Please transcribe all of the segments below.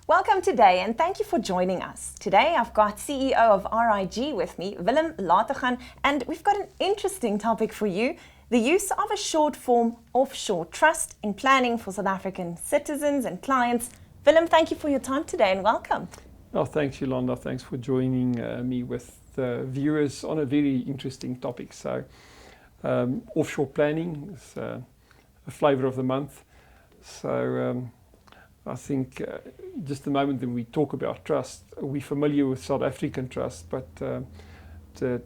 Welcome today and thank you for joining us. Today I've got CEO of RIG with me, Willem Lategan, and we've got an interesting topic for you, the use of a short-form offshore trust in planning for South African citizens and clients. Willem, thank you for your time today and welcome. Oh, thanks, Yolanda. Thanks for joining me with the viewers on a very interesting topic. So, offshore planning is a flavor of the month. So, I think just the moment that we talk about trust, we're familiar with South African trust, but the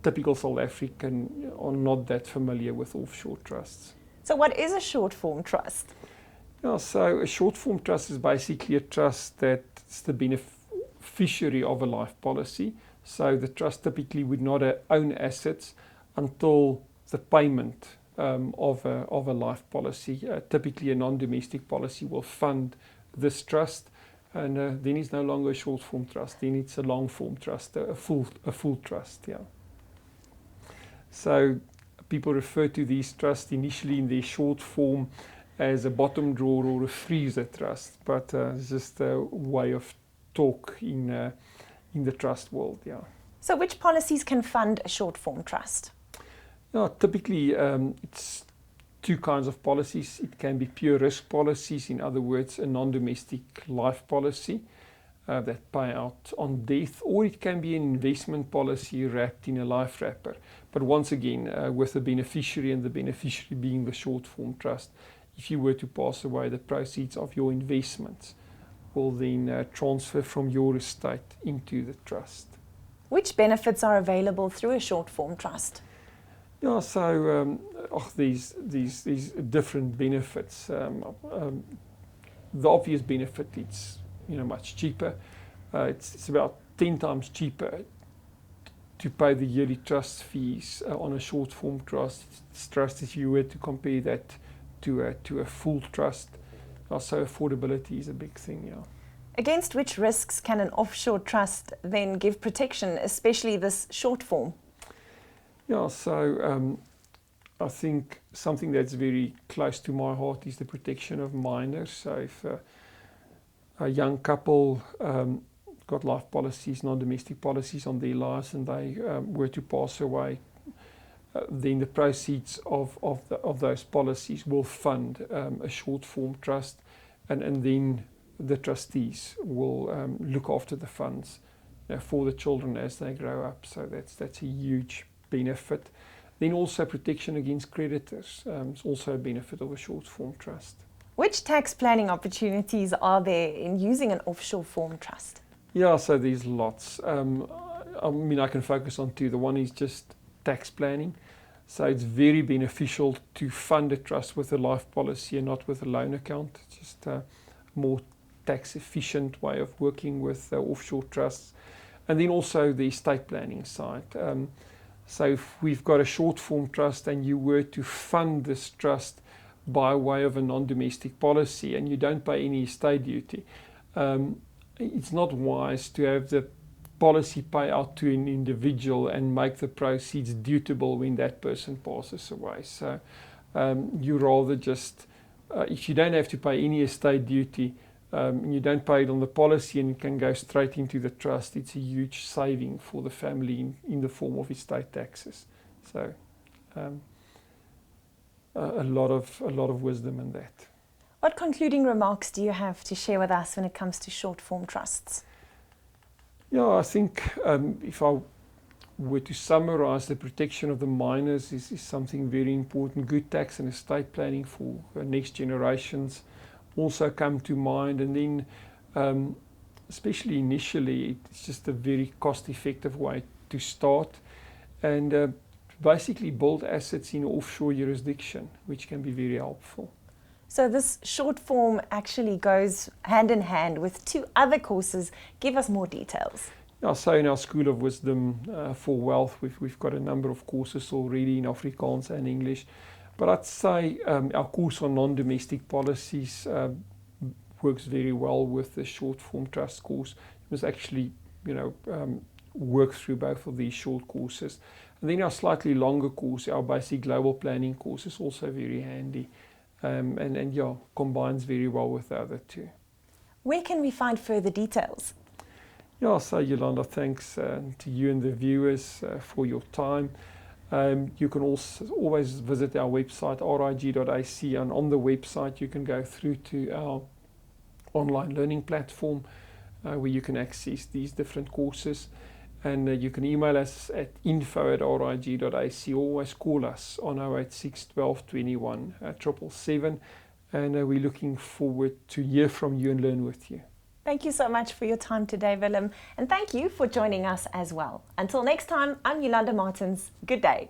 typical South African are not that familiar with offshore trusts. So what is a short-form trust? Yeah, so a short-form trust is basically a trust that's the beneficiary of a life policy. So the trust typically would not own assets until the payment of a life policy. Typically a non-domestic policy will fund this trust, and then it's no longer a short-form trust, then it's a long-form trust, a full trust. Yeah. So people refer to these trusts initially in their short form as a bottom drawer or a freezer trust, but it's just a way of talk in the trust world. Yeah. So which policies can fund a short-form trust? Typically, it's two kinds of policies. It can be pure risk policies, in other words, a non-domestic life policy that pay out on death, or it can be an investment policy wrapped in a life wrapper. But once again, with the beneficiary, and the beneficiary being the short-form trust, if you were to pass away, the proceeds of your investments will then transfer from your estate into the trust. Which benefits are available through a short-form trust? Yeah, so these different benefits. The obvious benefit, it's much cheaper. It's about 10 times cheaper to pay the yearly trust fees on a short-form trust. If you were to compare that to a full trust. So affordability is a big thing. Yeah. Against which risks can an offshore trust then give protection, especially this short form? Yeah, so I think something that's very close to my heart is the protection of minors. So if a young couple got life policies, non-domestic policies on their lives, and they were to pass away, then the proceeds of those policies will fund a short-form trust, and then the trustees will look after the funds for the children as they grow up. So that's a huge benefit. Then also protection against creditors. It's also a benefit of a short-form trust. Which tax planning opportunities are there in using an offshore form trust? Yeah, so there's lots. I can focus on two. The one is just tax planning. So it's very beneficial to fund a trust with a life policy and not with a loan account. It's just a more tax efficient way of working with offshore trusts. And then also the estate planning side. So if we've got a short form trust and you were to fund this trust by way of a non-domestic policy and you don't pay any estate duty, it's not wise to have the policy pay out to an individual and make the proceeds dutable when that person passes away. So you rather just, if you don't have to pay any estate duty, you don't pay it on the policy and it can go straight into the trust, it's a huge saving for the family in the form of estate taxes. So a lot of wisdom in that. What concluding remarks do you have to share with us when it comes to short form trusts? Yeah, I think if I were to summarize, the protection of the minors is something very important. Good tax and estate planning for next generations also come to mind, and then especially initially, it's just a very cost-effective way to start and basically build assets in offshore jurisdiction, which can be very helpful. So this short form actually goes hand in hand with two other courses. Give us more details. Yeah, so in our School of Wisdom for Wealth, we've got a number of courses already in Afrikaans and English. But I'd say our course on non-domestic policies works very well with the short-form trust course. It was actually, work through both of these short courses. And then our slightly longer course, our basic global planning course, is also very handy and combines very well with the other two. Where can we find further details? Yeah, so Yolanda, thanks to you and the viewers for your time. You can also always visit our website, rig.ac, and on the website you can go through to our online learning platform where you can access these different courses. And you can email us at info@rig.ac, or always call us on 086 12 21 777. And we're looking forward to hear from you and learn with you. Thank you so much for your time today, Willem. And thank you for joining us as well. Until next time, I'm Yolanda Martins. Good day.